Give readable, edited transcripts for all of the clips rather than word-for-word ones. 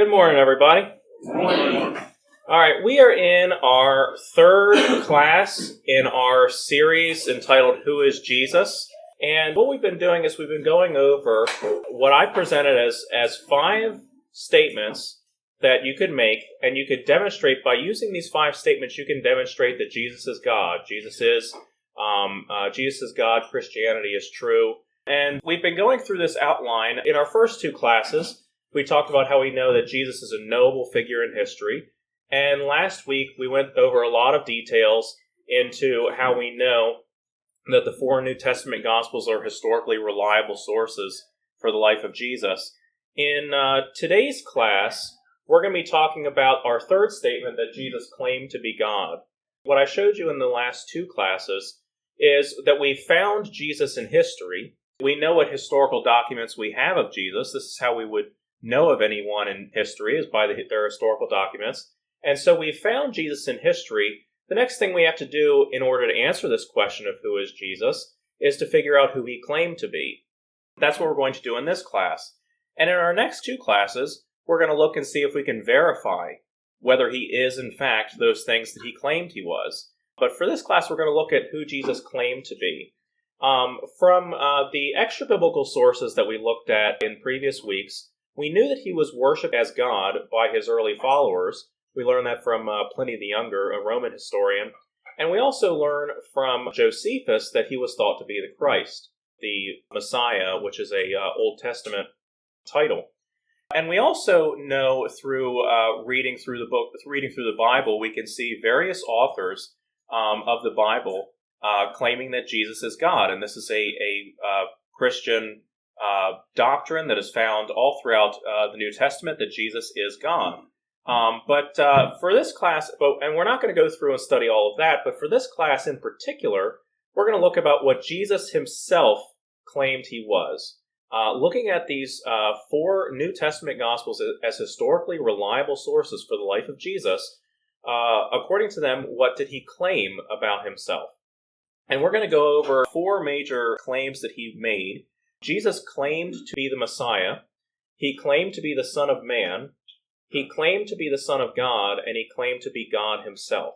Good morning, everybody. Good morning. All right, we are in our third class in our series entitled Who is Jesus? And what we've been doing is we've been going over what I presented as 5 statements that you could make, and you could demonstrate by using these 5 statements. You can demonstrate that Jesus is God. Jesus is God. Christianity is true. And we've been going through this outline. In our first 2 classes, we talked about how we know that Jesus is a knowable figure in history. And last week, we went over a lot of details into how we know that the 4 New Testament Gospels are historically reliable sources for the life of Jesus. In today's class, we're going to be talking about our third statement that Jesus claimed to be God. What I showed you in the last 2 classes is that we found Jesus in history. We know what historical documents we have of Jesus. This is how we would know of anyone in history, is by their historical documents. And so we found Jesus in history. The next thing we have to do in order to answer this question of who is Jesus is to figure out who he claimed to be. That's what we're going to do in this class. And in our next 2 classes, we're going to look and see if we can verify whether he is in fact those things that he claimed he was. But for this class, we're going to look at who Jesus claimed to be. From the extra-biblical sources that we looked at in previous weeks, we knew that he was worshipped as God by his early followers. We learned that from Pliny the Younger, a Roman historian. And we also learn from Josephus that he was thought to be the Christ, the Messiah, which is a Old Testament title. And we also know through reading through the Bible, we can see various authors of the Bible claiming that Jesus is God. And this is a Christian doctrine that is found all throughout the New Testament, that Jesus is God. But for this class, and we're not going to go through and study all of that, but for this class in particular, we're going to look about what Jesus himself claimed he was. Looking at these 4 New Testament Gospels as historically reliable sources for the life of Jesus, according to them, what did he claim about himself? And we're going to go over 4 major claims that he made. Jesus claimed to be the Messiah. He claimed to be the Son of Man. He claimed to be the Son of God, and he claimed to be God himself.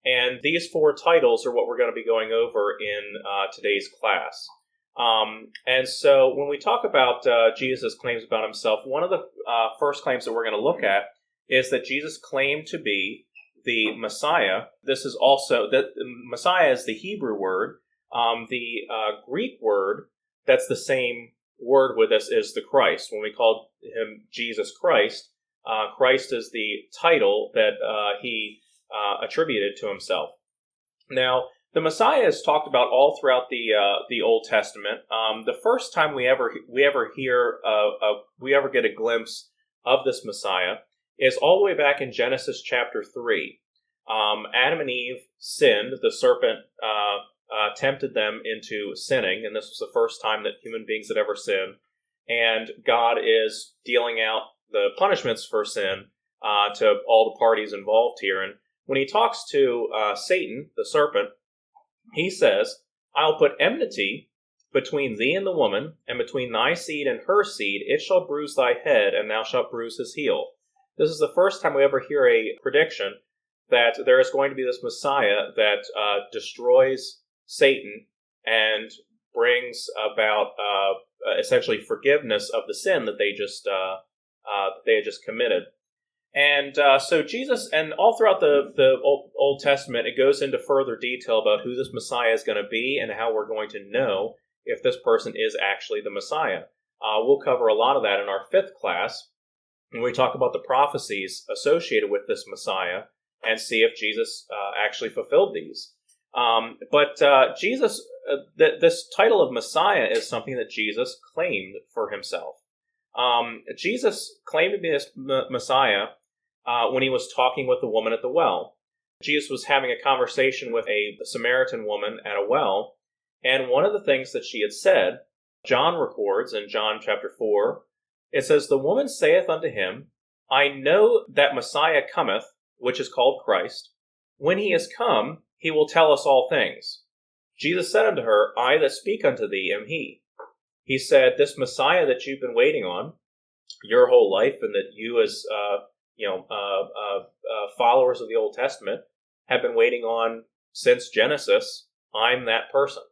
And these 4 titles are what we're going to be going over in today's class. And so when we talk about Jesus' claims about himself, one of the first claims that we're going to look at is that Jesus claimed to be the Messiah. This is also, that Messiah is the Hebrew word. The Greek word that's the same word with us is the Christ. When we call him Jesus Christ, Christ is the title that he attributed to himself. Now, the Messiah is talked about all throughout the Old Testament. The first time we ever get a glimpse of this Messiah is all the way back in Genesis chapter 3. Adam and Eve sinned. The serpent tempted them into sinning, and this was the first time that human beings had ever sinned. And God is dealing out the punishments for sin to all the parties involved here. And when he talks to Satan, the serpent, he says, "I'll put enmity between thee and the woman, and between thy seed and her seed. It shall bruise thy head, and thou shalt bruise his heel." This is the first time we ever hear a prediction that there is going to be this Messiah that destroys Satan and brings about essentially forgiveness of the sin that they had just committed. And so Jesus, and all throughout the Old Testament, it goes into further detail about who this Messiah is going to be and how we're going to know if this person is actually the Messiah. We'll cover a lot of that in our 5th class when we talk about the prophecies associated with this Messiah and see if Jesus actually fulfilled these. But Jesus, this title of Messiah is something that Jesus claimed for himself. Jesus claimed to be this Messiah when he was talking with the woman at the well. Jesus was having a conversation with a Samaritan woman at a well, and one of the things that she had said, John records in John chapter 4, it says, "The woman saith unto him, I know that Messiah cometh, which is called Christ. When he is come, he will tell us all things. Jesus said unto her, I that speak unto thee am he. He said, this Messiah that you've been waiting on, your whole life, and that you, as followers of the Old Testament, have been waiting on since Genesis. I'm that person.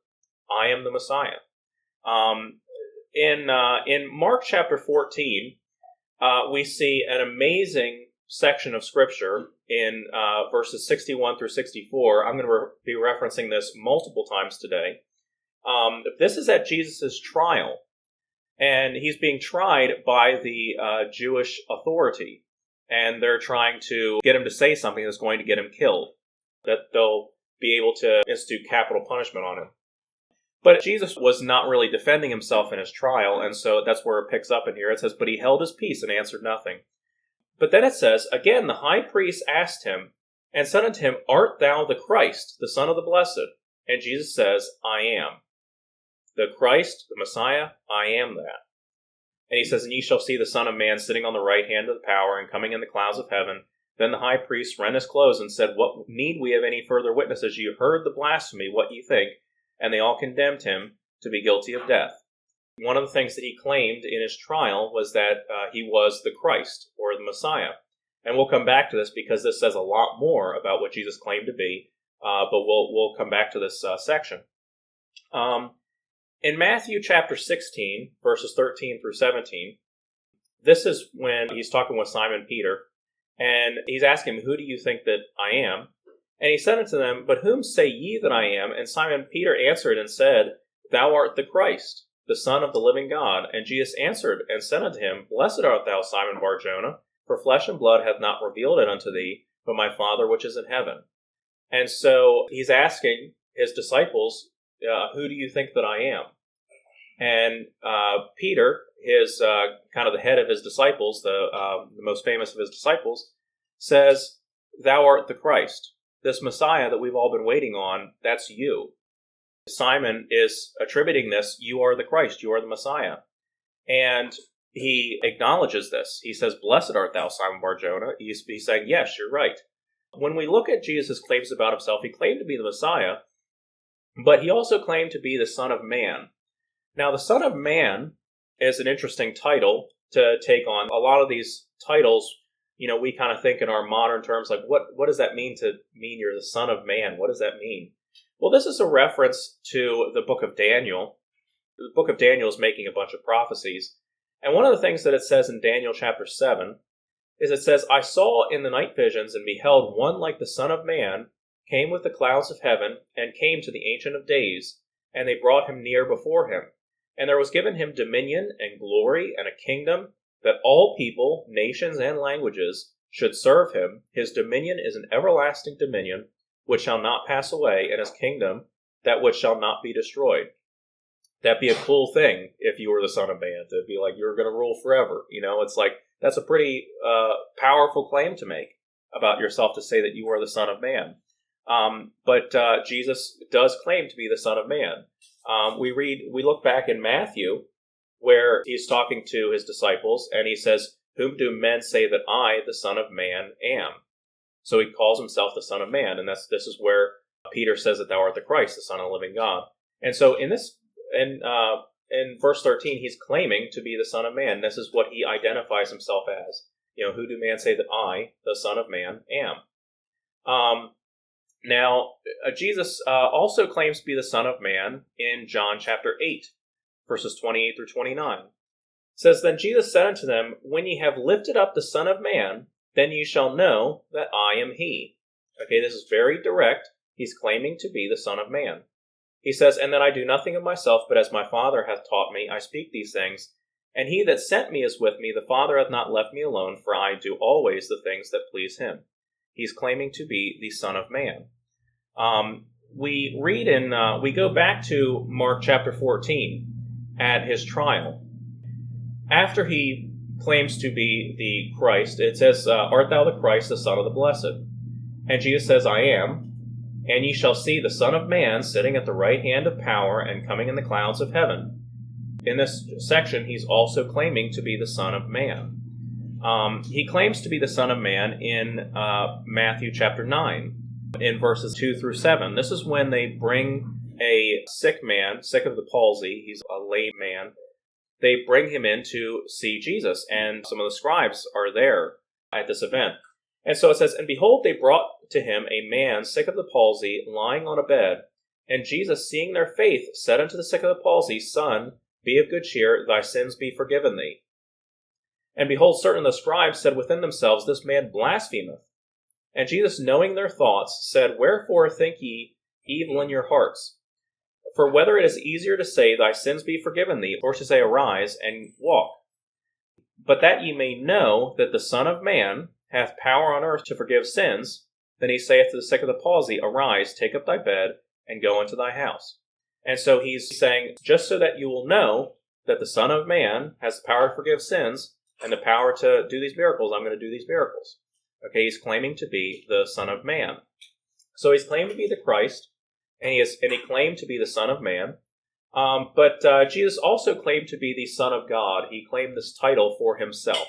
I am the Messiah. In Mark chapter 14, we see an amazing section of Scripture in verses 61 through 64. I'm going to be referencing this multiple times today. This is at Jesus' trial, and he's being tried by the Jewish authority, and they're trying to get him to say something that's going to get him killed, that they'll be able to institute capital punishment on him. But Jesus was not really defending himself in his trial, and so that's where it picks up in here. It says, "But he held his peace and answered nothing." But then it says, "Again the high priest asked him, and said unto him, Art thou the Christ, the Son of the Blessed? And Jesus says, I am. The Christ, the Messiah, I am that. And he says, And ye shall see the Son of Man sitting on the right hand of the power, and coming in the clouds of heaven. Then the high priest rent his clothes, and said, What need we of any further witnesses? Ye have heard the blasphemy, what ye think? And they all condemned him to be guilty of death." One of the things that he claimed in his trial was that he was the Christ, or the Messiah. And we'll come back to this because this says a lot more about what Jesus claimed to be, but we'll come back to this section. In Matthew chapter 16, verses 13 through 17, this is when he's talking with Simon Peter, and he's asking him, Who do you think that I am? And he said unto them, But whom say ye that I am? And Simon Peter answered and said, Thou art the Christ, the Son of the living God. And Jesus answered and said unto him, Blessed art thou, Simon Bar-Jonah, for flesh and blood hath not revealed it unto thee, but my Father which is in heaven. And so he's asking his disciples, Who do you think that I am? And Peter, his kind of the head of his disciples, the most famous of his disciples, says, Thou art the Christ. This Messiah that we've all been waiting on, that's you. Simon is attributing this, you are the Christ, you are the Messiah. And he acknowledges this. He says, Blessed art thou, Simon Bar-Jonah. He's saying, yes, you're right. When we look at Jesus' claims about himself, he claimed to be the Messiah, but he also claimed to be the Son of Man. Now, the Son of Man is an interesting title to take on. A lot of these titles, we kind of think in our modern terms, like, what does that mean to mean you're the Son of Man? What does that mean? Well, this is a reference to the book of Daniel. The book of Daniel is making a bunch of prophecies. And one of the things that it says in Daniel chapter 7 is it says, I saw in the night visions and beheld one like the Son of Man came with the clouds of heaven and came to the Ancient of Days, and they brought him near before him. And there was given him dominion and glory and a kingdom, that all people, nations, and languages should serve him. His dominion is an everlasting dominion, which shall not pass away, and his kingdom, that which shall not be destroyed. That'd be a cool thing if you were the Son of Man, to be like, you're going to rule forever. It's like, that's a pretty powerful claim to make about yourself, to say that you are the Son of Man. But Jesus does claim to be the Son of Man. We look back in Matthew, where he's talking to his disciples, and he says, Whom do men say that I, the Son of Man, am? So he calls himself the Son of Man, and this is where Peter says that thou art the Christ, the Son of the living God. And so in verse 13, he's claiming to be the Son of Man. This is what he identifies himself as. Who do men say that I, the Son of Man, am? Now, Jesus also claims to be the Son of Man in John chapter 8. Verses 28 through 29. It says, Then Jesus said unto them, When ye have lifted up the Son of Man, then ye shall know that I am he. Okay, this is very direct. He's claiming to be the Son of Man. He says, And that I do nothing of myself, but as my Father hath taught me, I speak these things. And he that sent me is with me. The Father hath not left me alone, for I do always the things that please him. He's claiming to be the Son of Man. We go back to Mark chapter 14. At his trial. After he claims to be the Christ, it says, Art thou the Christ, the Son of the Blessed? And Jesus says, I am. And ye shall see the Son of Man sitting at the right hand of power and coming in the clouds of heaven. In this section, he's also claiming to be the Son of Man. He claims to be the Son of Man in Matthew chapter 9, in verses 2 through 7. This is when they bring a sick man, sick of the palsy, he's a lame man, they bring him in to see Jesus, and some of the scribes are there at this event. And so it says, and behold, they brought to him a man sick of the palsy, lying on a bed. And Jesus, seeing their faith, said unto the sick of the palsy, Son, be of good cheer, thy sins be forgiven thee. And behold, certain of the scribes said within themselves, This man blasphemeth. And Jesus, knowing their thoughts, said, Wherefore think ye evil in your hearts? For whether it is easier to say, Thy sins be forgiven thee, or to say, Arise and walk. But that ye may know that the Son of Man hath power on earth to forgive sins, then he saith to the sick of the palsy, Arise, take up thy bed, and go into thy house. And so he's saying, just so that you will know that the Son of Man has the power to forgive sins, and the power to do these miracles, I'm going to do these miracles. Okay, he's claiming to be the Son of Man. So he's claimed to be the Christ, and he claimed to be the Son of Man. But Jesus also claimed to be the Son of God. He claimed this title for himself.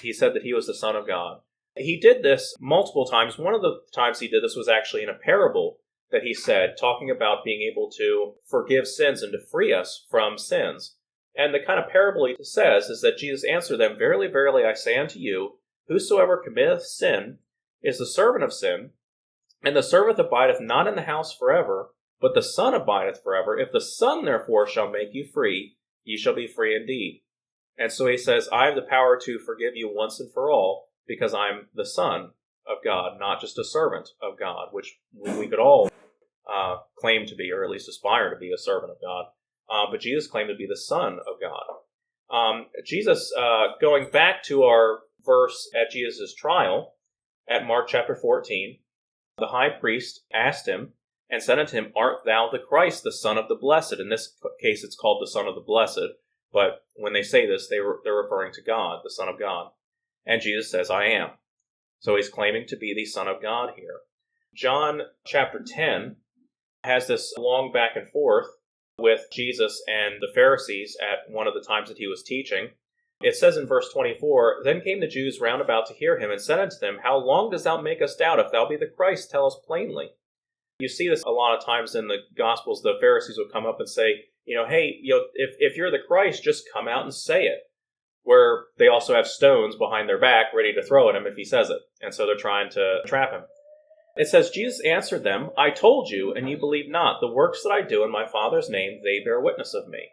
He said that he was the Son of God. He did this multiple times. One of the times he did this was actually in a parable that he said, talking about being able to forgive sins and to free us from sins. And the kind of parable he says is that Jesus answered them, Verily, verily, I say unto you, whosoever committeth sin is the servant of sin, and the servant abideth not in the house forever, but the Son abideth forever. If the Son therefore shall make you free, ye shall be free indeed. And so he says, I have the power to forgive you once and for all, because I'm the Son of God, not just a servant of God, which we could all claim to be, or at least aspire to be, a servant of God. But Jesus claimed to be the Son of God. Jesus, going back to our verse at Jesus' trial, at Mark chapter 14, the high priest asked him and said unto him, Art thou the Christ, the Son of the Blessed? In this case, it's called the Son of the Blessed, but when they say this, they're referring to God, the Son of God. And Jesus says, I am. So he's claiming to be the Son of God here. John chapter 10 has this long back and forth with Jesus and the Pharisees at one of the times that he was teaching. It says in verse 24, Then came the Jews round about to hear him, and said unto them, How long dost thou make us doubt? If thou be the Christ, tell us plainly. You see this a lot of times in the Gospels. The Pharisees would come up and say, hey, if you're the Christ, just come out and say it. Where they also have stones behind their back ready to throw at him if he says it. And so they're trying to trap him. It says, Jesus answered them, I told you, and ye believe not. The works that I do in my Father's name, they bear witness of me.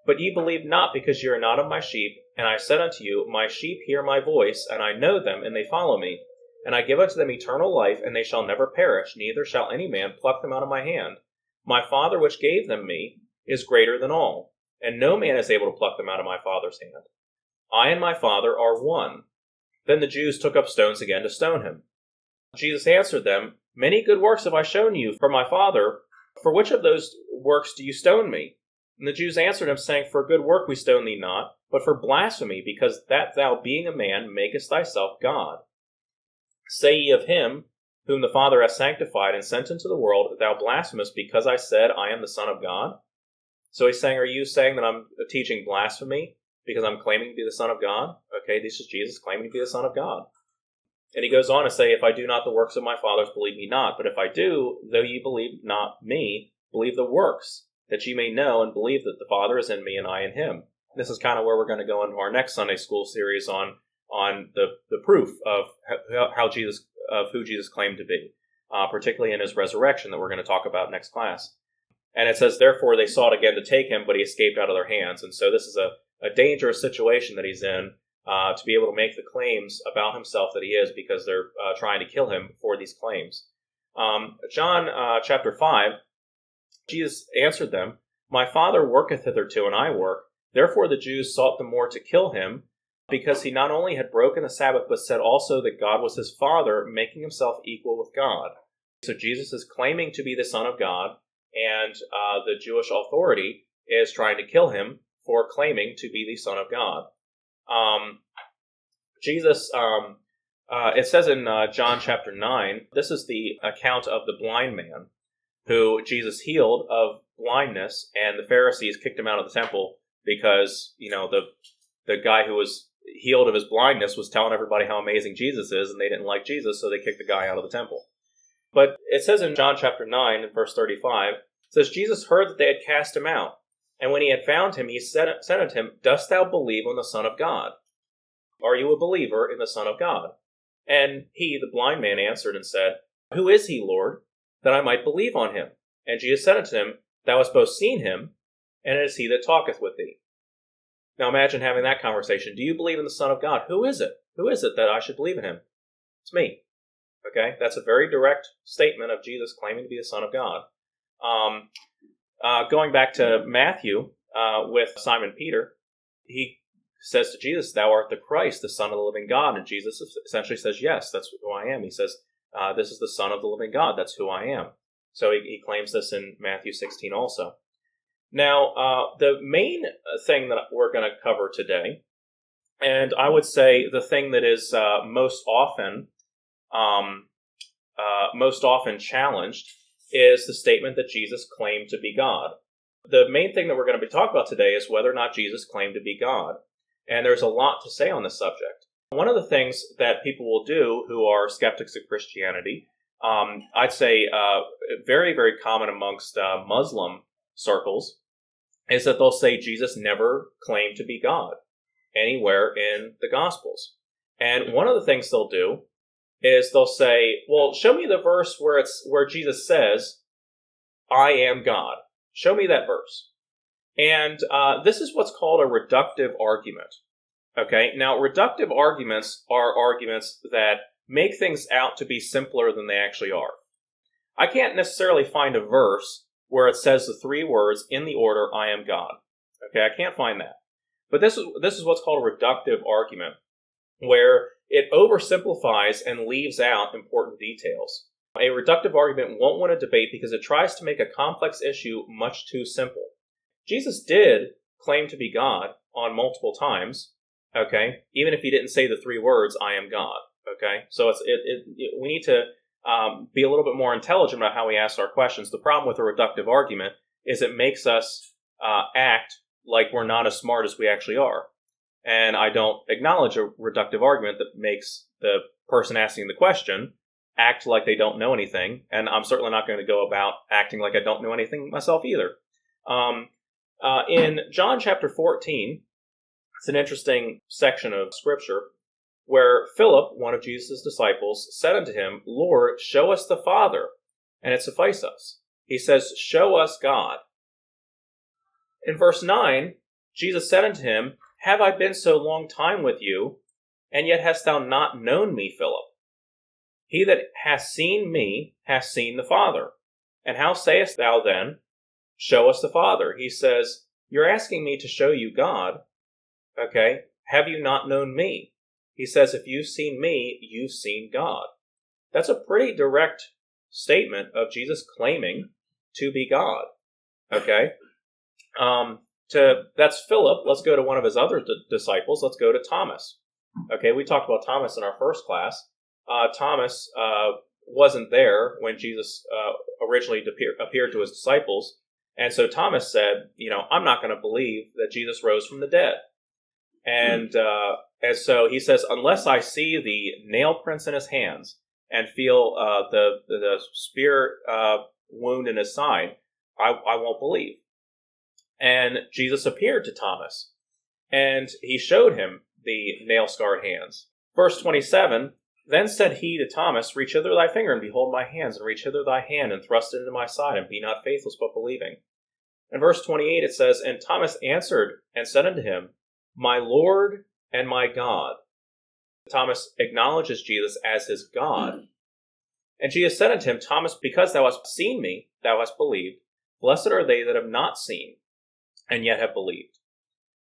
But ye believe not, because ye are not of my sheep. And I said unto you, My sheep hear my voice, and I know them, and they follow me. And I give unto them eternal life, and they shall never perish, neither shall any man pluck them out of my hand. My Father which gave them me is greater than all, and no man is able to pluck them out of my Father's hand. I and my Father are one. Then the Jews took up stones again to stone him. Jesus answered them, Many good works have I shown you from my Father. For which of those works do you stone me? And the Jews answered him, saying, For a good work we stone thee not, but for blasphemy, because that thou, being a man, makest thyself God. Say ye of him, whom the Father hath sanctified and sent into the world, Thou blasphemest, because I said, I am the Son of God? So he's saying, are you saying that I'm teaching blasphemy because I'm claiming to be the Son of God? Okay, this is Jesus claiming to be the Son of God. And he goes on to say, If I do not the works of my fathers, believe me not. But if I do, though ye believe not me, believe the works, that ye may know and believe that the Father is in me and I in him. This is kind of where we're going to go into our next Sunday school series on the proof of who Jesus claimed to be, particularly in his resurrection that we're going to talk about next class. And it says, Therefore they sought again to take him, but he escaped out of their hands. And so this is a dangerous situation that he's in, to be able to make the claims about himself that he is, because they're trying to kill him for these claims. John chapter 5, Jesus answered them, My Father worketh hitherto, and I work. Therefore the Jews sought the more to kill him, because he not only had broken the Sabbath, but said also that God was his Father, making himself equal with God. So Jesus is claiming to be the Son of God, and the Jewish authority is trying to kill him for claiming to be the Son of God. Jesus, it says in John chapter 9, this is the account of the blind man who Jesus healed of blindness, and the Pharisees kicked him out of the temple because, the guy who was healed of his blindness was telling everybody how amazing Jesus is, and they didn't like Jesus, so they kicked the guy out of the temple. But it says in John chapter 9, verse 35, it says, Jesus heard that they had cast him out. And when he had found him, he said unto him, Dost thou believe on the Son of God? Are you a believer in the Son of God? And he, the blind man, answered and said, Who is he, Lord, that I might believe on him? And Jesus said unto him, Thou hast both seen him, and it is he that talketh with thee. Now imagine having that conversation. Do you believe in the Son of God? Who is it? Who is it that I should believe in him? It's me. Okay, that's a very direct statement of Jesus claiming to be the Son of God. Going back to Matthew with Simon Peter, he says to Jesus, Thou art the Christ, the Son of the living God. And Jesus essentially says, Yes, that's who I am. He says, This is the Son of the living God. That's who I am. So he claims this in Matthew 16 also. Now, the main thing that we're going to cover today, and I would say the thing that is most often challenged, is the statement that Jesus claimed to be God. The main thing that we're going to be talking about today is whether or not Jesus claimed to be God. And there's a lot to say on this subject. One of the things that people will do who are skeptics of Christianity, I'd say very, very common amongst Muslim circles, is that they'll say Jesus never claimed to be God anywhere in the Gospels. And one of the things they'll do is they'll say, well, show me the verse where Jesus says, I am God. Show me that verse. And this is what's called a reductive argument. Okay, now reductive arguments are arguments that make things out to be simpler than they actually are. I can't necessarily find a verse where it says the three words in the order, I am God. Okay, I can't find that. But this is what's called a reductive argument, where it oversimplifies and leaves out important details. A reductive argument won't win a debate because it tries to make a complex issue much too simple. Jesus did claim to be God on multiple times, okay, even if he didn't say the three words, I am God, okay? So we need to be a little bit more intelligent about how we ask our questions. The problem with a reductive argument is it makes us act like we're not as smart as we actually are. And I don't acknowledge a reductive argument that makes the person asking the question act like they don't know anything. And I'm certainly not going to go about acting like I don't know anything myself either. In John chapter 14, it's an interesting section of Scripture where Philip, one of Jesus' disciples, said unto him, Lord, show us the Father, and it suffice us. He says, show us God. In verse 9, Jesus said unto him, Have I been so long time with you, and yet hast thou not known me, Philip? He that hath seen me hath seen the Father. And how sayest thou then, show us the Father? He says, you're asking me to show you God. Okay, have you not known me? He says, if you've seen me, you've seen God. That's a pretty direct statement of Jesus claiming to be God. Okay, that's Philip. Let's go to one of his other disciples. Let's go to Thomas. Okay, we talked about Thomas in our first class. Thomas wasn't there when Jesus originally appeared to his disciples. And so Thomas said, I'm not going to believe that Jesus rose from the dead. And so he says, unless I see the nail prints in his hands and feel the spear wound in his side, I won't believe. And Jesus appeared to Thomas, and he showed him the nail-scarred hands. Verse 27, Then said he to Thomas, Reach hither thy finger, and behold my hands, and reach hither thy hand, and thrust it into my side, and be not faithless, but believing. In verse 28 it says, And Thomas answered and said unto him, My Lord and my God. Thomas acknowledges Jesus as his God. And Jesus said unto him, Thomas, because thou hast seen me, thou hast believed. Blessed are they that have not seen, and yet have believed.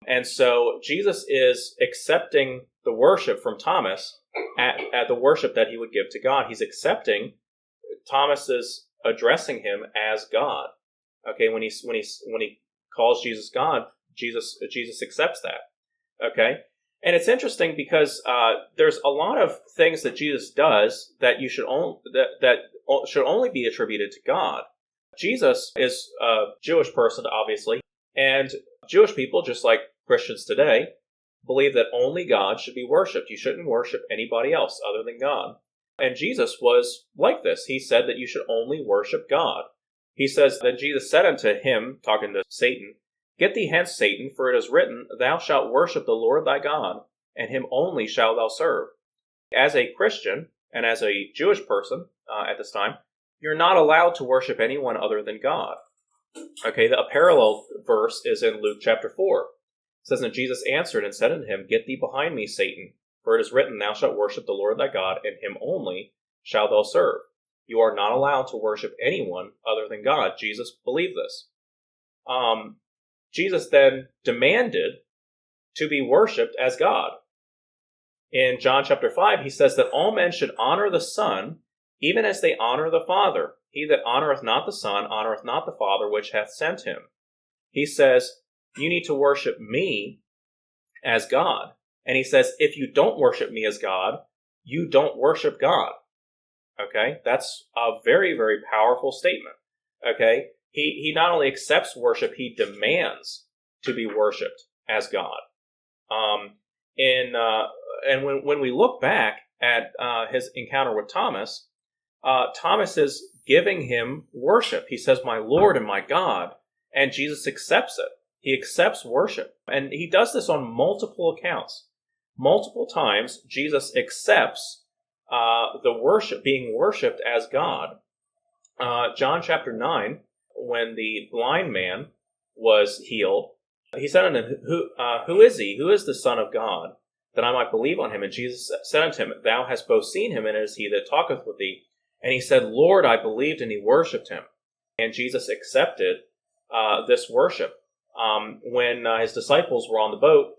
And so Jesus is accepting the worship from Thomas at the worship that he would give to God. He's accepting Thomas's addressing him as God. Okay, when he calls Jesus God, Jesus accepts that. Okay, and it's interesting because there's a lot of things that Jesus does that should only be attributed to God. Jesus is a Jewish person, obviously, and Jewish people, just like Christians today, believe that only God should be worshipped. You shouldn't worship anybody else other than God. And Jesus was like this. He said that you should only worship God. He says that Jesus said unto him, talking to Satan, Get thee hence, Satan, for it is written, Thou shalt worship the Lord thy God, and him only shalt thou serve. As a Christian, and as a Jewish person at this time, you're not allowed to worship anyone other than God. Okay, a parallel verse is in Luke chapter 4. It says, And Jesus answered and said unto him, Get thee behind me, Satan, for it is written, Thou shalt worship the Lord thy God, and him only shalt thou serve. You are not allowed to worship anyone other than God. Jesus believed this. Jesus then demanded to be worshipped as God. In John chapter 5, he says that all men should honor the Son, even as they honor the Father. He that honoreth not the Son honoreth not the Father which hath sent him. He says, you need to worship me as God. And he says, if you don't worship me as God, you don't worship God. Okay? That's a very, very powerful statement. Okay? He not only accepts worship, he demands to be worshipped as God. And when we look back at his encounter with Thomas, Thomas is giving him worship. He says, my Lord and my God. And Jesus accepts it. He accepts worship. And he does this on multiple accounts. Multiple times, Jesus accepts the worship, being worshipped as God. John chapter 9, when the blind man was healed, he said unto him, who is he? Who is the Son of God, that I might believe on him? And Jesus said unto him, Thou hast both seen him, and it is he that talketh with thee. And he said, Lord, I believed, and he worshipped him. And Jesus accepted this worship. When his disciples were on the boat,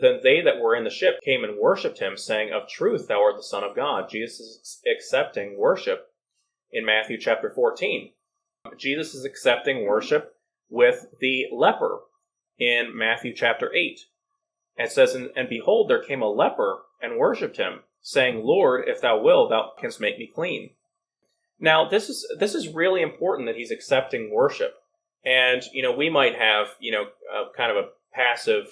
then they that were in the ship came and worshipped him, saying, Of truth, thou art the Son of God. Jesus is accepting worship in Matthew chapter 14. Jesus is accepting worship with the leper in Matthew chapter 8. It says, And behold, there came a leper and worshipped him, saying, Lord, if thou wilt, thou canst make me clean. Now, this is really important that he's accepting worship. And, we might have, kind of a passive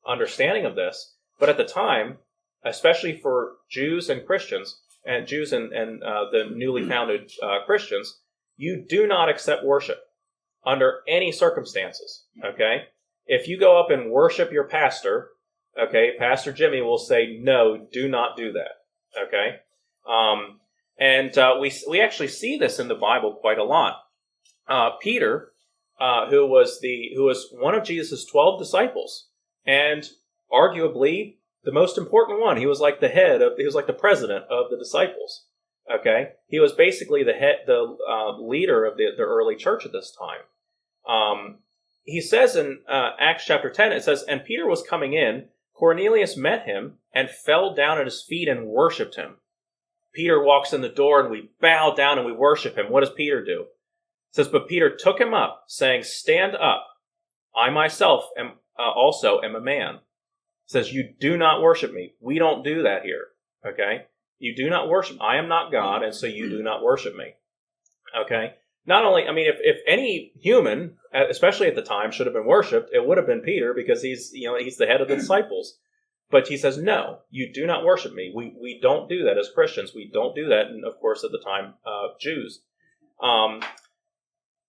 understanding of this. But at the time, especially for Jews and Christians, and Jews and the newly founded Christians, you do not accept worship under any circumstances, okay? If you go up and worship your pastor, okay, Pastor Jimmy will say, no, do not do that, okay? We actually see this in the Bible quite a lot. Peter, who was one of Jesus' 12 disciples, and arguably the most important one. He was like he was like the president of the disciples. Okay, he was basically the leader of the early church at this time. He says in Acts chapter 10, it says, And Peter was coming in, Cornelius met him, and fell down at his feet and worshipped him. Peter walks in the door, and we bow down and we worship him. What does Peter do? It says, But Peter took him up, saying, Stand up. I myself also am a man. It says, You do not worship me. We don't do that here. Okay? You do not worship. I am not God, and so you do not worship me. Okay? Not only, if any human, especially at the time, should have been worshipped, it would have been Peter, because he's the head of the disciples. But he says, no, you do not worship me. We don't do that as Christians. We don't do that, and of course, at the time, Jews.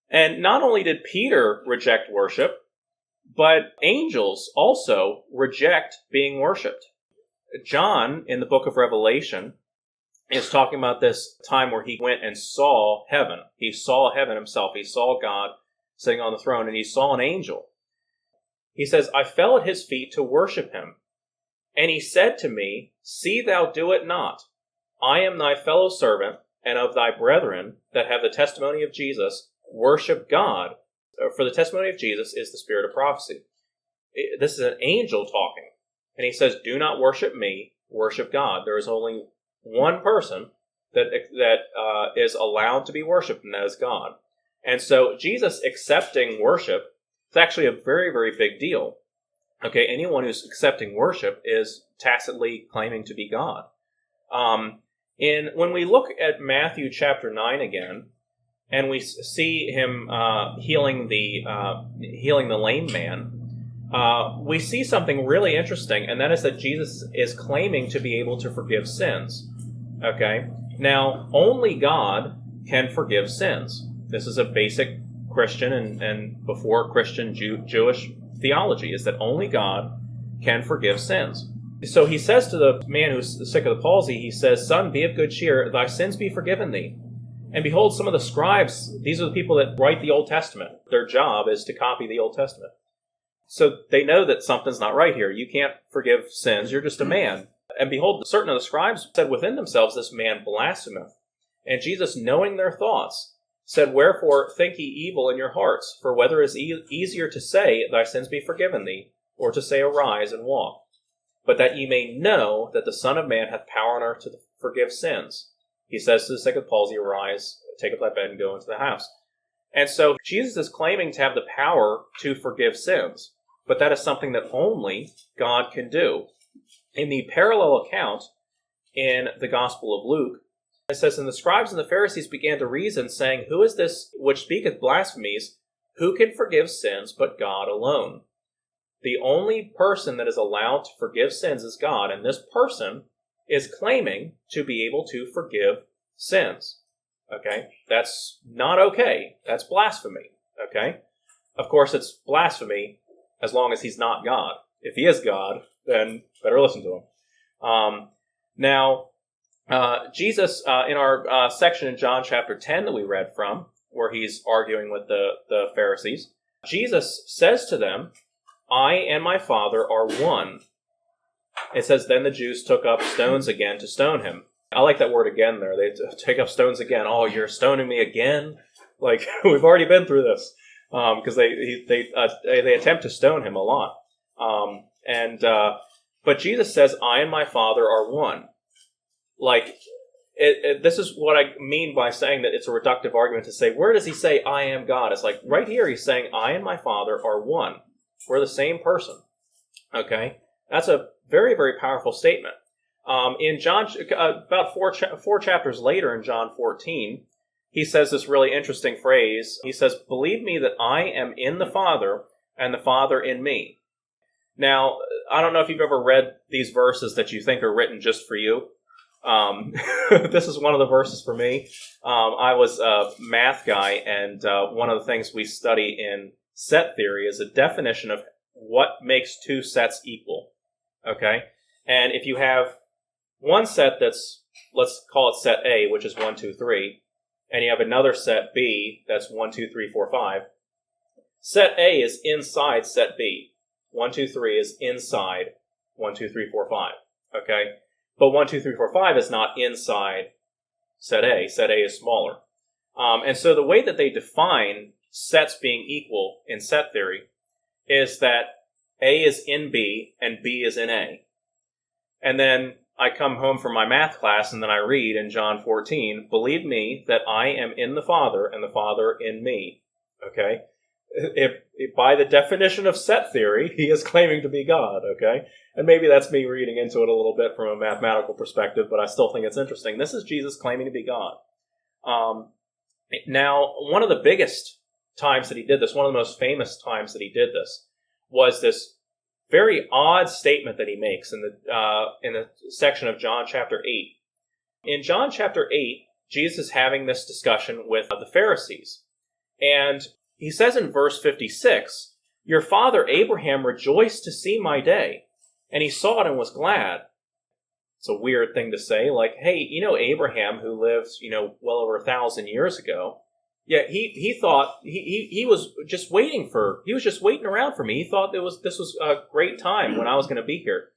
And not only did Peter reject worship, but angels also reject being worshipped. John, in the book of Revelation, is talking about this time where he went and saw heaven. He saw heaven himself. He saw God sitting on the throne, and he saw an angel. He says, I fell at his feet to worship him. And he said to me, See thou do it not. I am thy fellow servant, and of thy brethren that have the testimony of Jesus. Worship God. For the testimony of Jesus is the spirit of prophecy. This is an angel talking. And he says, do not worship me, worship God. There is only one person that is allowed to be worshipped, and that is God. And so Jesus accepting worship is actually a very, very big deal. Okay, anyone who's accepting worship is tacitly claiming to be God. When we look at Matthew chapter 9 again, and we see him healing the lame man, we see something really interesting, and that is that Jesus is claiming to be able to forgive sins. Okay? Now, only God can forgive sins. This is a basic Christian and before Christian Jewish theology, is that only God can forgive sins. So he says to the man who's sick of the palsy, he says, "Son, be of good cheer, thy sins be forgiven thee." And behold, some of the scribes, these are the people that write the Old Testament. Their job is to copy the Old Testament. So they know that something's not right here. You can't forgive sins. You're just a man. And behold, certain of the scribes said within themselves, "This man blasphemeth." And Jesus, knowing their thoughts, said, "Wherefore think ye evil in your hearts? For whether it is easier to say, Thy sins be forgiven thee, or to say, Arise and walk. But that ye may know that the Son of Man hath power on earth to forgive sins." He says to the sick of palsy, "Arise, take up thy bed, and go into the house." And so Jesus is claiming to have the power to forgive sins. But that is something that only God can do. In the parallel account in the Gospel of Luke, it says, "And the scribes and the Pharisees began to reason, saying, Who is this which speaketh blasphemies? Who can forgive sins but God alone?" The only person that is allowed to forgive sins is God, and this person is claiming to be able to forgive sins. Okay? That's not okay. That's blasphemy. Okay? Of course, it's blasphemy as long as he's not God. If he is God, then better listen to him. Jesus, in our section in John chapter 10 that we read from, where he's arguing with the Pharisees, Jesus says to them, "I and my Father are one." It says, "Then the Jews took up stones again to stone him." I like that word "again" there. They take up stones again. "Oh, you're stoning me again?" Like, we've already been through this. Because they attempt to stone him a lot. But Jesus says, "I and my Father are one." Like, this is what I mean by saying that it's a reductive argument to say, where does he say, "I am God"? It's like, right here he's saying, "I and my Father are one." We're the same person. Okay? That's a very, very powerful statement. In John, about four chapters later in John 14, he says this really interesting phrase. He says, "Believe me that I am in the Father, and the Father in me." Now, I don't know if you've ever read these verses that you think are written just for you. This is one of the verses for me. I was a math guy, and one of the things we study in set theory is a definition of what makes two sets equal. Okay? And if you have one set that's, let's call it set A, which is 1, 2, 3, and you have another set B that's 1, 2, 3, 4, 5. Set A is inside set B. 1, 2, 3 is inside 1, 2, 3, 4, 5. Okay? But 1, 2, 3, 4, 5 is not inside set A. Set A is smaller. And so the way that they define sets being equal in set theory is that A is in B and B is in A. And then I come home from my math class and then I read in John 14, "Believe me that I am in the Father and the Father in me." Okay? If by the definition of set theory, he is claiming to be God. Okay? And maybe that's me reading into it a little bit from a mathematical perspective, but I still think it's interesting. This is Jesus claiming to be God. Now, one of the biggest times that he did this, one of the most famous times that he did this, was this very odd statement that he makes in the section of John chapter 8. In John chapter 8, Jesus is having this discussion with the Pharisees. And he says in verse 56, "Your father Abraham rejoiced to see my day, and he saw it and was glad." It's a weird thing to say, like, hey, Abraham, who lived, well over 1,000 years ago, yeah, he thought he was just waiting around for me. He thought this was a great time when I was going to be here.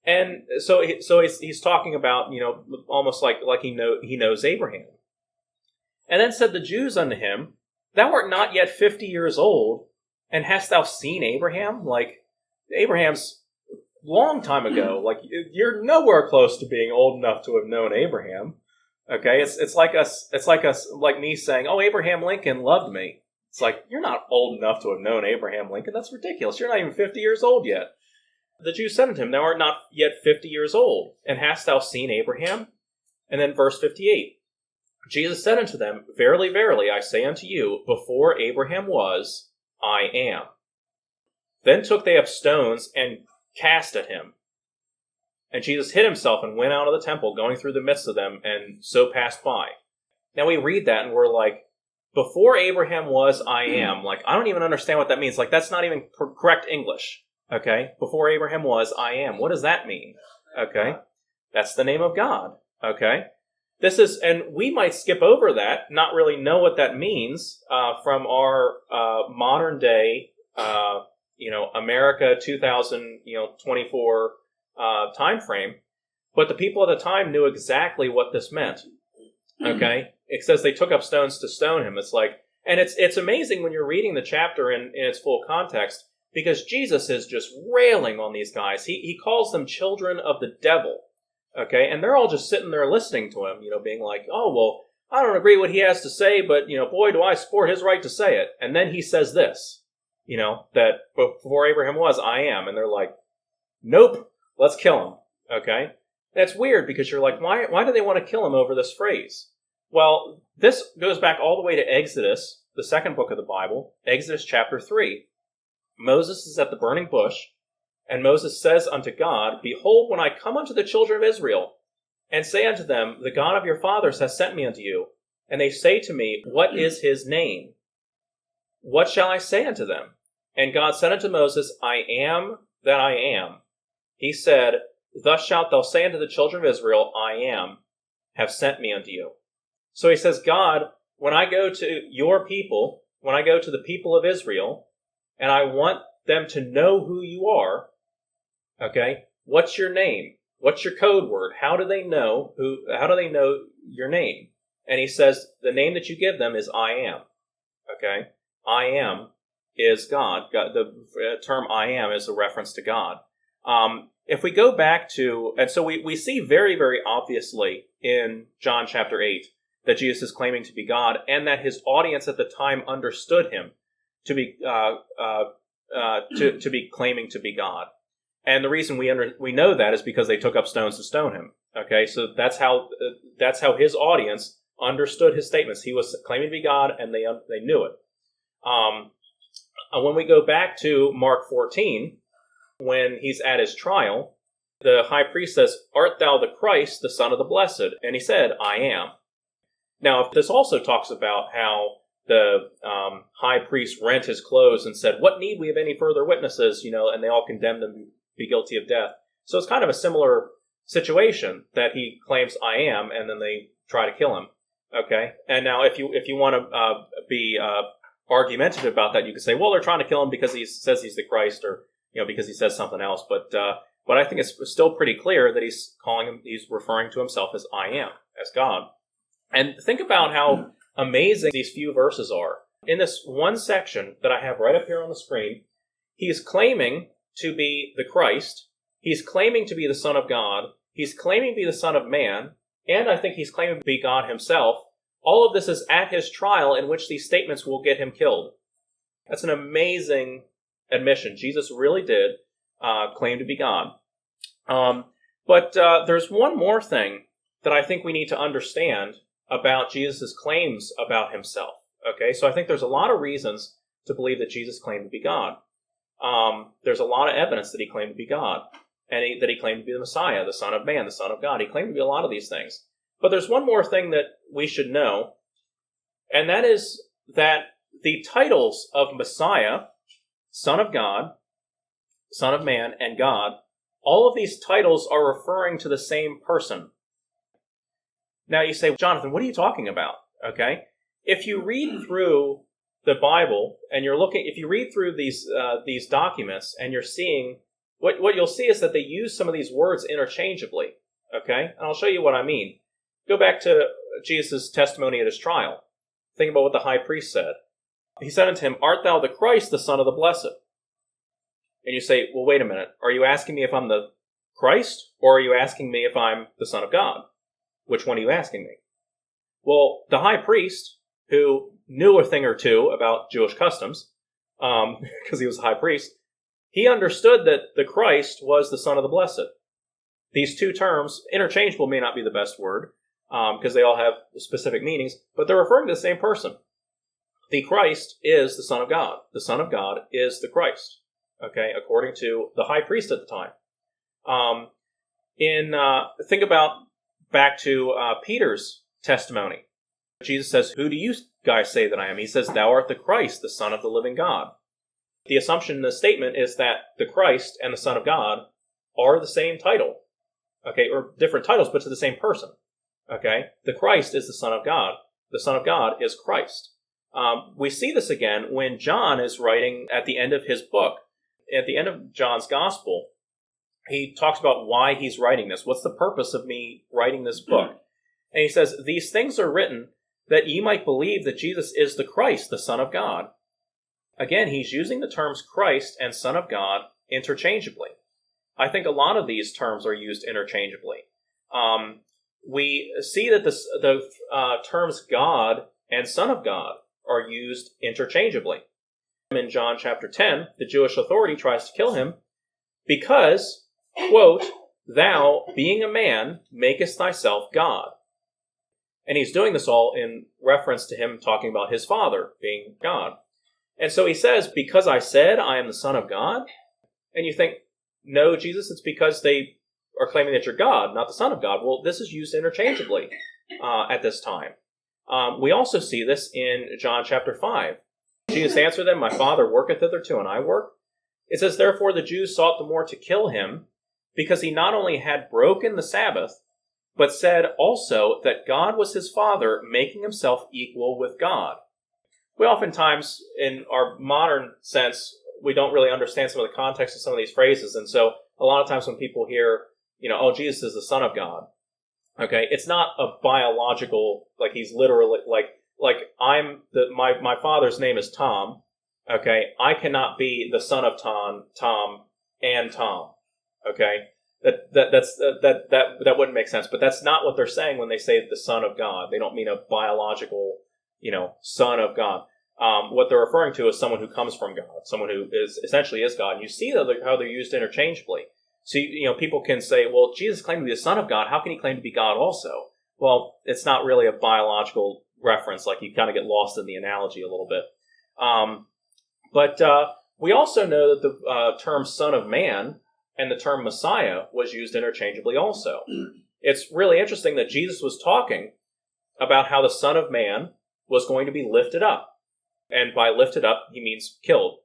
And so he's talking about, almost like he knows Abraham. And then said the Jews unto him, "Thou art not yet 50 years old, and hast thou seen Abraham?" Like, Abraham's long time ago. Like, you're nowhere close to being old enough to have known Abraham. Okay, it's like me saying, "Oh, Abraham Lincoln loved me." It's like, you're not old enough to have known Abraham Lincoln. That's ridiculous. You're not even 50 years old yet. The Jews said unto him, "Thou art not yet 50 years old, and hast thou seen Abraham?" And then verse 58, Jesus said unto them, "Verily, verily, I say unto you, before Abraham was, I am." Then took they up stones and cast at him. And Jesus hid himself and went out of the temple, going through the midst of them, and so passed by. Now we read that and we're like, before Abraham was, I am. Like, I don't even understand what that means. Like, that's not even correct English. Okay? Before Abraham was, I am. What does that mean? Okay? That's the name of God. Okay? This is, and we might skip over that, not really know what that means from our modern day, America 2024 time frame. But the people at the time knew exactly what this meant. Okay? It says they took up stones to stone him. It's like, and it's amazing when you're reading the chapter in its full context, because Jesus is just railing on these guys. He calls them children of the devil. Okay, and they're all just sitting there listening to him, being like, oh, well, I don't agree what he has to say, but, boy, do I support his right to say it. And then he says this, that before Abraham was, I am. And they're like, nope, let's kill him. Okay, that's weird because you're like, why do they want to kill him over this phrase? Well, this goes back all the way to Exodus, the second book of the Bible, Exodus chapter 3. Moses is at the burning bush. And Moses says unto God, behold, when I come unto the children of Israel, and say unto them, the God of your fathers has sent me unto you, and they say to me, what is his name? What shall I say unto them? And God said unto Moses, I am that I am. He said, thus shalt thou say unto the children of Israel, I am, have sent me unto you. So he says, God, when I go to your people, when I go to the people of Israel, and I want them to know who you are, okay, what's your name? What's your code word? How do they know your name? And he says, the name that you give them is I am. Okay? I am is God. The term I am is a reference to God. If we go back to, and so we see very, very obviously in John chapter 8 that Jesus is claiming to be God, and that his audience at the time understood him to be to be claiming to be God. And the reason we know that is because they took up stones to stone him. Okay, so that's how his audience understood his statements. He was claiming to be God, and they knew it. When we go back to Mark 14, when he's at his trial, the high priest says, art thou the Christ, the Son of the Blessed? And he said, I am. Now, this also talks about how the high priest rent his clothes and said, what need we of any further witnesses? And they all condemned him to be guilty of death. So it's kind of a similar situation that he claims I am, and then they try to kill him. Okay? And now if you want to be argumentative about that, you could say, well, they're trying to kill him because he says he's the Christ, or because he says something else. But I think it's still pretty clear that he's referring to himself as I am, as God. And think about how amazing these few verses are. In this one section that I have right up here on the screen, he's claiming to be the Christ, he's claiming to be the Son of God, he's claiming to be the Son of Man, and I think he's claiming to be God himself. All of this is at his trial, in which these statements will get him killed. That's an amazing admission. Jesus really did claim to be God. But there's one more thing that I think we need to understand about Jesus' claims about himself. Okay, so I think there's a lot of reasons to believe that Jesus claimed to be God. There's a lot of evidence that he claimed to be God, and that he claimed to be the Messiah, the Son of Man, the Son of God. He claimed to be a lot of these things. But there's one more thing that we should know, and that is that the titles of Messiah, Son of God, Son of Man, and God, all of these titles are referring to the same person. Now you say, Jonathan, what are you talking about? Okay? If you read through the Bible, and if you read through these documents, and you're seeing, what you'll see is that they use some of these words interchangeably. Okay? And I'll show you what I mean. Go back to Jesus' testimony at his trial. Think about what the high priest said. He said unto him, art thou the Christ, the Son of the Blessed? And you say, well, wait a minute. Are you asking me if I'm the Christ, or are you asking me if I'm the Son of God? Which one are you asking me? Well, the high priest, who knew a thing or two about Jewish customs, because he was a high priest, he understood that the Christ was the Son of the Blessed. These two terms, interchangeable may not be the best word, because they all have specific meanings, but they're referring to the same person. The Christ is the Son of God. The Son of God is the Christ, okay, according to the high priest at the time. Think about back to Peter's testimony. Jesus says, "Who do you guys say that I am?" He says, "Thou art the Christ, the Son of the living God." The assumption in this statement is that the Christ and the Son of God are the same title, okay, or different titles, but to the same person, okay? The Christ is the Son of God. The Son of God is Christ. We see this again when John is writing at the end of his book. At the end of John's Gospel, he talks about why he's writing this. What's the purpose of me writing this book? And he says, "These things are written that ye might believe that Jesus is the Christ, the Son of God." Again, he's using the terms Christ and Son of God interchangeably. I think a lot of these terms are used interchangeably. We see that the terms God and Son of God are used interchangeably. In John chapter 10, the Jewish authority tries to kill him because, quote, "Thou, being a man, makest thyself God." And he's doing this all in reference to him talking about his Father being God. And so he says, "Because I said I am the Son of God?" And you think, no, Jesus, it's because they are claiming that you're God, not the Son of God. Well, this is used interchangeably at this time. We also see this in John chapter 5. Jesus answered them, "My Father worketh hitherto, and I work." It says, "Therefore the Jews sought the more to kill him, because he not only had broken the Sabbath, but said also that God was his Father, making himself equal with God." We oftentimes, in our modern sense, we don't really understand some of the context of some of these phrases. And so a lot of times when people hear, "Oh, Jesus is the Son of God," okay, it's not a biological, like he's literally, like my father's name is Tom, okay, I cannot be the son of Tom, and Tom, okay? That wouldn't make sense. But that's not what they're saying when they say the Son of God. They don't mean a biological, Son of God. What they're referring to is someone who comes from God, someone who essentially is God. And you see how they're used interchangeably. So, people can say, "Well, Jesus claimed to be the Son of God. How can he claim to be God also?" Well, it's not really a biological reference. Like, you kind of get lost in the analogy a little bit. But we also know that the term Son of Man and the term Messiah was used interchangeably also. It's really interesting that Jesus was talking about how the Son of Man was going to be lifted up. And by lifted up, he means killed,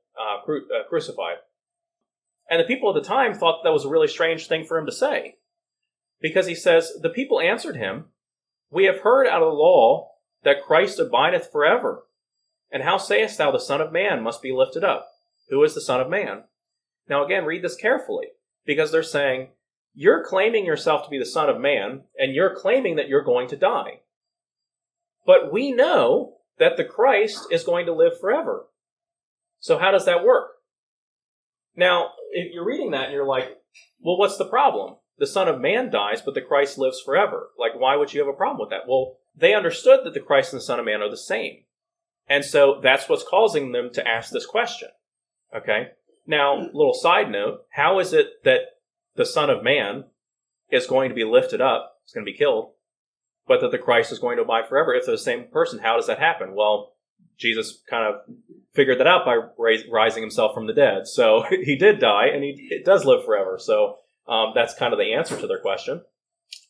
crucified. And the people at the time thought that was a really strange thing for him to say. Because he says, "The people answered him, We have heard out of the law that Christ abideth forever. And how sayest thou the Son of Man must be lifted up? Who is the Son of Man?" Now again, read this carefully. Because they're saying, you're claiming yourself to be the Son of Man, and you're claiming that you're going to die. But we know that the Christ is going to live forever. So how does that work? Now, if you're reading that and you're like, well, what's the problem? The Son of Man dies, but the Christ lives forever. Like, why would you have a problem with that? Well, they understood that the Christ and the Son of Man are the same. And so that's what's causing them to ask this question. Okay? Now, little side note, how is it that the Son of Man is going to be lifted up, is going to be killed, but that the Christ is going to abide forever? If they're the same person, how does that happen? Well, Jesus kind of figured that out by rising himself from the dead. So he did die, and he does live forever. So that's kind of the answer to their question.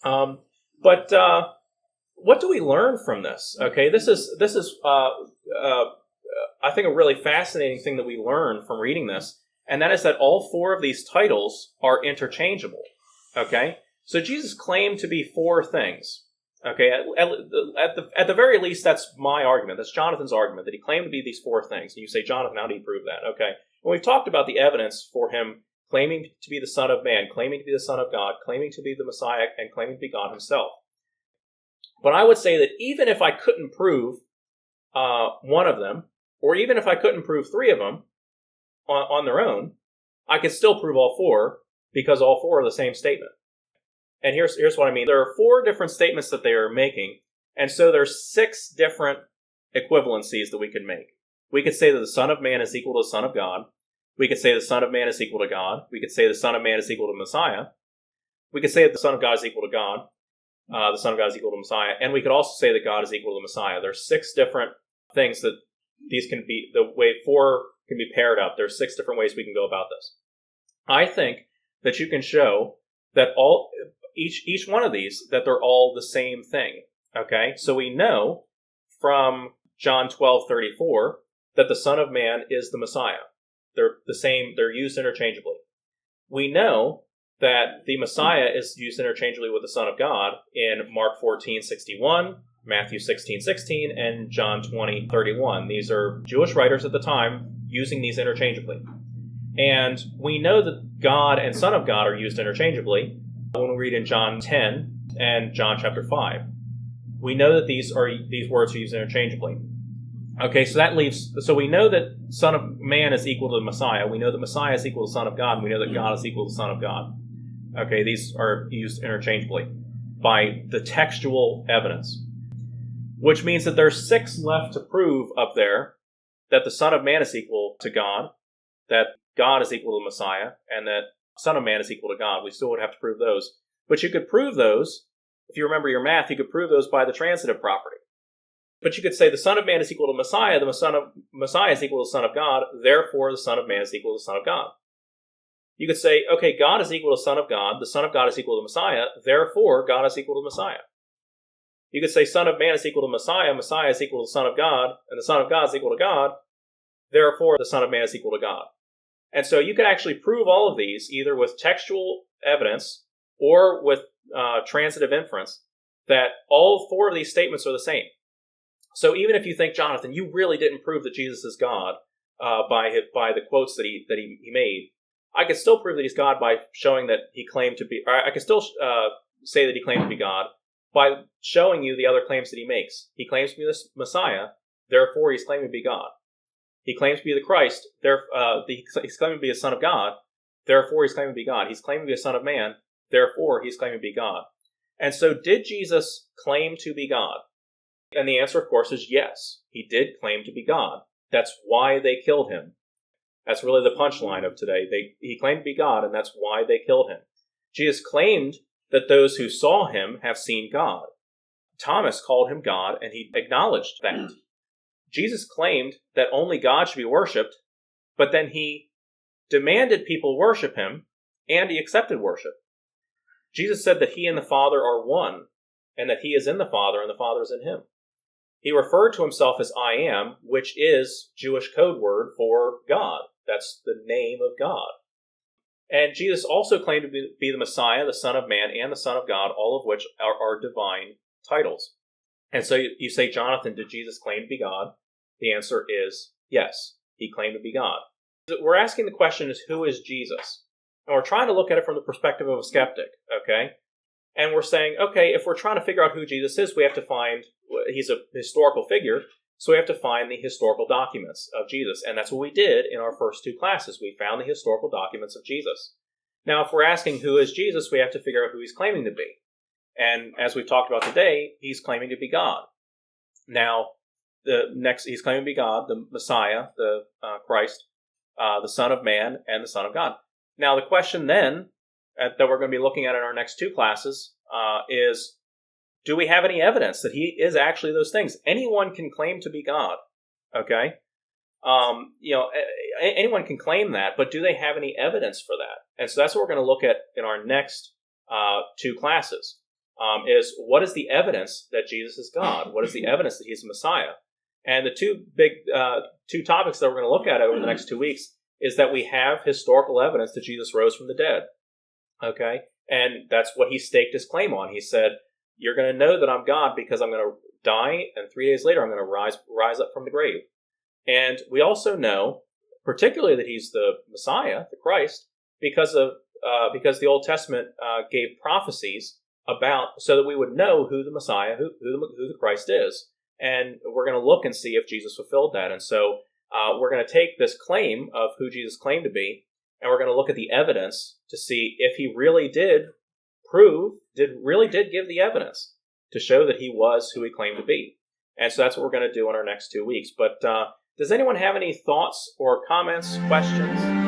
But what do we learn from this? Okay, this is I think a really fascinating thing that we learn from reading this, and that is that all four of these titles are interchangeable. Okay, so Jesus claimed to be four things. Okay, at the very least, that's my argument. That's Jonathan's argument, that he claimed to be these four things. And you say, Jonathan, how do you prove that? Okay, well, we've talked about the evidence for him claiming to be the Son of Man, claiming to be the Son of God, claiming to be the Messiah, and claiming to be God himself. But I would say that even if I couldn't prove one of them, or even if I couldn't prove three of them on their own, I could still prove all four, because all four are the same statement. And here's what I mean. There are four different statements that they are making, and so there's six different equivalencies that we could make. We could say that the Son of Man is equal to the Son of God. We could say the Son of Man is equal to God. We could say the Son of Man is equal to Messiah. We could say that the Son of God is equal to God. The Son of God is equal to Messiah. And we could also say that God is equal to the Messiah. There's six different things that these can be, the way four can be paired up. There's six different ways we can go about this. I think that you can show that each one of these, that they're all the same thing. Okay? So we know from John 12:34 that the Son of Man is the Messiah. They're the same, they're used interchangeably. We know that the Messiah is used interchangeably with the Son of God in Mark 14:61, Matthew 16:16, and John 20:31. These are Jewish writers at the time using these interchangeably. And we know that God and Son of God are used interchangeably when we read in John 10 and John chapter 5. We know that these words are used interchangeably. Okay, so we know that Son of Man is equal to the Messiah. We know that Messiah is equal to Son of God. And we know that God is equal to Son of God. Okay, these are used interchangeably by the textual evidence, which means that there's 6 left to prove up there that the Son of Man is equal to God, that God is equal to the Messiah, and that Son of Man is equal to God. We still would have to prove those. But you could prove those, if you remember your math, you could prove those by the transitive property. But you could say the Son of Man is equal to Messiah, the Messiah is equal to the Son of God, therefore the Son of Man is equal to the Son of God. You could say, okay, God is equal to the Son of God is equal to Messiah, therefore God is equal to Messiah. You could say Son of Man is equal to Messiah is equal to the Son of God, and the Son of God is equal to God, therefore the Son of Man is equal to God. And so you could actually prove all of these either with textual evidence or with transitive inference that all 4 of these statements are the same. So even if you think, Jonathan, you really didn't prove that Jesus is God by the quotes that he made, I could still prove that he's God by showing that he claimed to be, or I could still say that he claimed to be God by showing you the other claims that he makes. He claims to be the Messiah, therefore he's claiming to be God. He claims to be the Christ, he's claiming to be a Son of God, therefore he's claiming to be God. He's claiming to be a Son of Man, therefore he's claiming to be God. And so did Jesus claim to be God? And the answer, of course, is yes. He did claim to be God. That's why they killed him. That's really the punchline of today. He claimed to be God, and that's why they killed him. Jesus claimed that those who saw him have seen God. Thomas called him God, and he acknowledged that. Jesus claimed that only God should be worshipped, but then he demanded people worship him, and he accepted worship. Jesus said that he and the Father are one, and that he is in the Father, and the Father is in him. He referred to himself as I am, which is Jewish code word for God. That's the name of God. And Jesus also claimed to be the Messiah, the Son of Man, and the Son of God, all of which are divine titles. And so you say, Jonathan, did Jesus claim to be God? The answer is yes, he claimed to be God. We're asking the question is, who is Jesus? And we're trying to look at it from the perspective of a skeptic, okay? And we're saying, okay, if we're trying to figure out who Jesus is, we have to find, he's a historical figure, so we have to find the historical documents of Jesus. And that's what we did in our first 2 classes. We found the historical documents of Jesus. Now, if we're asking who is Jesus, we have to figure out who he's claiming to be. And as we've talked about today, he's claiming to be God. Now, he's claiming to be God, the Messiah, the Christ, the Son of Man, and the Son of God. Now, the question then that we're going to be looking at in our next 2 classes is, do we have any evidence that he is actually those things? Anyone can claim to be God, okay? Anyone can claim that, but do they have any evidence for that? And so that's what we're going to look at in our next 2 classes, is what is the evidence that Jesus is God? What is the evidence that he's the Messiah? And the 2 big 2 topics that we're going to look at over the next 2 weeks is that we have historical evidence that Jesus rose from the dead. Okay? And that's what he staked his claim on. He said, you're going to know that I'm God because I'm going to die, and 3 days later I'm going to rise up from the grave. And we also know, particularly, that he's the Messiah, the Christ, because the Old Testament gave prophecies about, so that we would know who the Messiah, who the Christ is. And we're going to look and see if Jesus fulfilled that. And so we're going to take this claim of who Jesus claimed to be, and we're going to look at the evidence to see if he really did give the evidence to show that he was who he claimed to be. And so that's what we're going to do in our next 2 weeks. But does anyone have any thoughts or comments, questions?